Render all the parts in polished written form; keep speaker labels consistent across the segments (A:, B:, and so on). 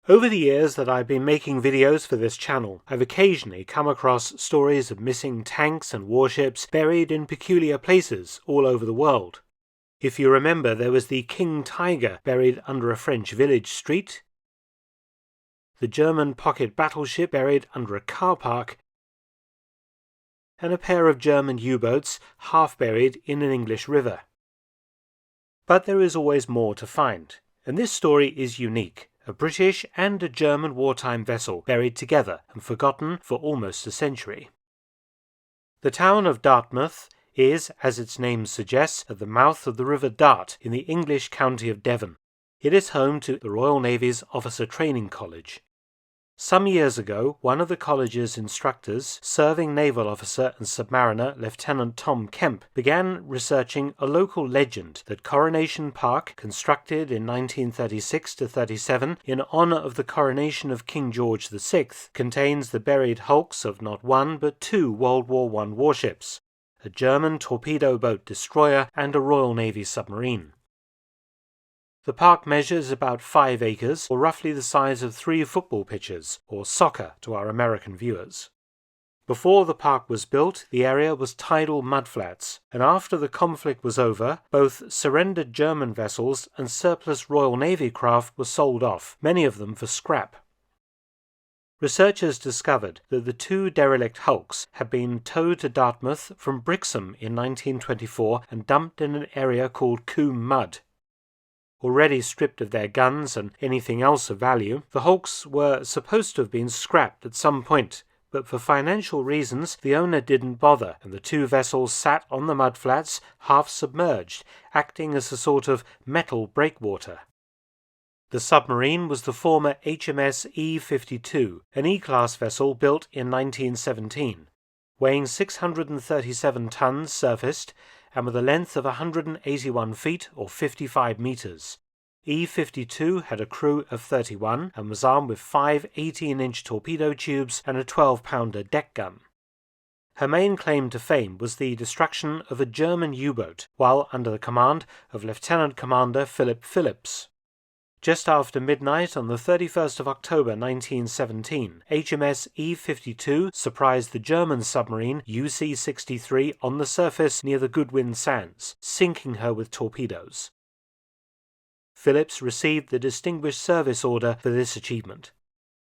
A: Over the years that I've been making videos for this channel, I've occasionally come across stories of missing tanks and warships buried in peculiar places all over the world. If you remember, there was the King Tiger buried under a French village street, the German pocket battleship buried under a car park, and a pair of German U-boats half buried in an English river. But there is always more to find, and this story is unique. A British and a German wartime vessel buried together and forgotten for almost a century. The town of Dartmouth is, as its name suggests, at the mouth of the River Dart in the English county of Devon. It is home to the Royal Navy's Officer Training College. Some years ago, one of the college's instructors, serving naval officer and submariner Lieutenant Tom Kemp, began researching a local legend that Coronation Park, constructed in 1936-37 in honour of the coronation of King George VI, contains the buried hulks of not one but two World War I warships, a German torpedo boat destroyer and a Royal Navy submarine. The park measures about 5 acres, or roughly the size of 3 football pitches, or soccer to our American viewers. Before the park was built, the area was tidal mudflats, and after the conflict was over, both surrendered German vessels and surplus Royal Navy craft were sold off, many of them for scrap. Researchers discovered that the 2 derelict hulks had been towed to Dartmouth from Brixham in 1924 and dumped in an area called Combe Mud. Already stripped of their guns and anything else of value, the hulks were supposed to have been scrapped at some point, but for financial reasons the owner didn't bother, and the 2 vessels sat on the mudflats, half submerged, acting as a sort of metal breakwater. The submarine was the former HMS E-52, an E-class vessel built in 1917, weighing 637 tons surfaced, and with a length of 181 feet or 55 metres. E-52 had a crew of 31 and was armed with 5 18-inch torpedo tubes and a 12-pounder deck gun. Her main claim to fame was the destruction of a German U-boat while under the command of Lieutenant Commander Philip Phillips. Just after midnight on the 31st of October 1917, HMS E-52 surprised the German submarine UC-63 on the surface near the Goodwin Sands, sinking her with torpedoes. Phillips received the Distinguished Service Order for this achievement.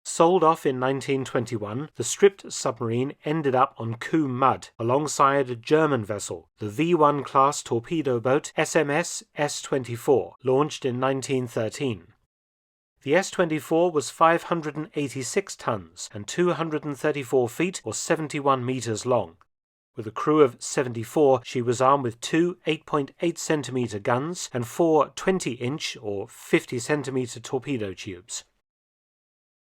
A: Sold off in 1921, the stripped submarine ended up on Combe Mud alongside a German vessel, the V1 class torpedo boat SMS S-24, launched in 1913. The S-24 was 586 tons and 234 feet or 71 meters long. With a crew of 74, she was armed with 2 8.8 centimeter guns and 4 20-inch or 50 centimeter torpedo tubes.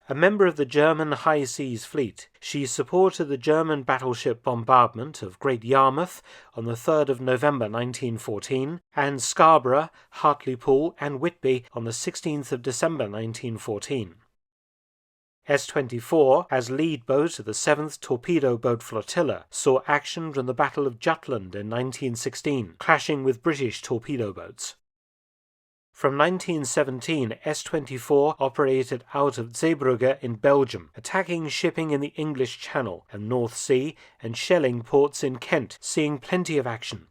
A: A member of the German High Seas Fleet, she supported the German battleship bombardment of Great Yarmouth on the 3rd of November 1914 and Scarborough, Hartlepool and Whitby on the 16th of December 1914. S-24, as lead boat of the 7th Torpedo Boat Flotilla, saw action from the Battle of Jutland in 1916, clashing with British torpedo boats. From 1917, S-24 operated out of Zeebrugge in Belgium, attacking shipping in the English Channel and North Sea and shelling ports in Kent, seeing plenty of action.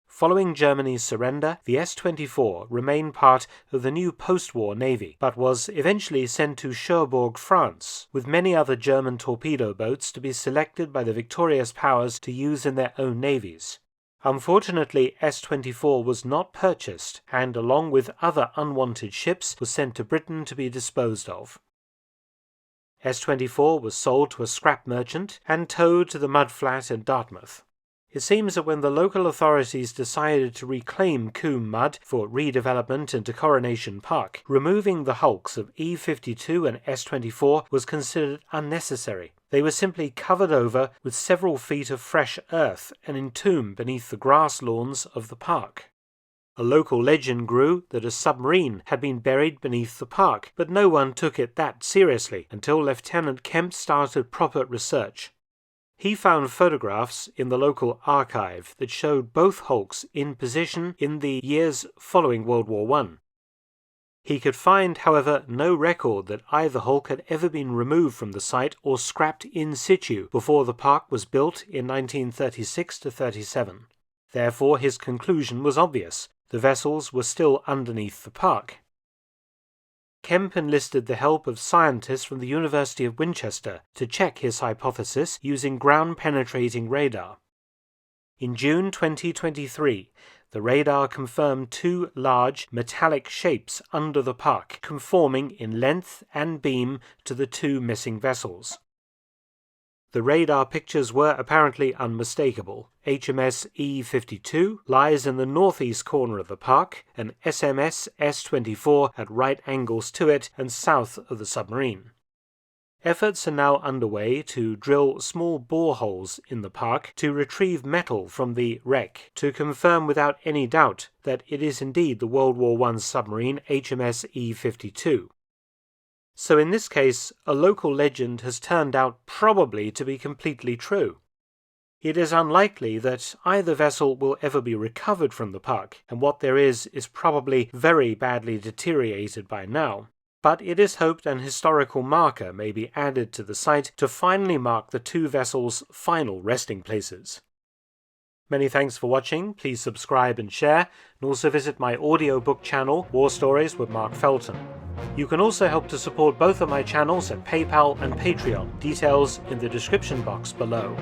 A: Following Germany's surrender, the S-24 remained part of the new post-war navy, but was eventually sent to Cherbourg, France, with many other German torpedo boats to be selected by the victorious powers to use in their own navies. Unfortunately, S-24 was not purchased and, along with other unwanted ships, was sent to Britain to be disposed of. S-24 was sold to a scrap merchant and towed to the mudflat in Dartmouth. It seems that when the local authorities decided to reclaim Combe Mud for redevelopment into Coronation Park, removing the hulks of E-52 and S-24 was considered unnecessary. They were simply covered over with several feet of fresh earth and entombed beneath the grass lawns of the park. A local legend grew that a submarine had been buried beneath the park, but no one took it that seriously until Lieutenant Kemp started proper research. He found photographs in the local archive that showed both hulks in position in the years following World War I. He could find, however, no record that either hulk had ever been removed from the site or scrapped in situ before the park was built in 1936–37. Therefore, his conclusion was obvious. The vessels were still underneath the park. Kemp enlisted the help of scientists from the University of Winchester to check his hypothesis using ground-penetrating radar. In June 2023, the radar confirmed two large metallic shapes under the park, conforming in length and beam to the two missing vessels. The radar pictures were apparently unmistakable. HMS E-52 lies in the northeast corner of the park, and SMS S-24 at right angles to it and south of the submarine. Efforts are now underway to drill small boreholes in the park to retrieve metal from the wreck to confirm without any doubt that it is indeed the World War I submarine HMS E-52. So in this case, a local legend has turned out probably to be completely true. It is unlikely that either vessel will ever be recovered from the park, and what there is probably very badly deteriorated by now. But it is hoped an historical marker may be added to the site to finally mark the two vessels' final resting places. Many thanks for watching. Please subscribe and share, and also visit my audiobook channel, War Stories with Mark Felton. You can also help to support both of my channels at PayPal and Patreon, details in the description box below.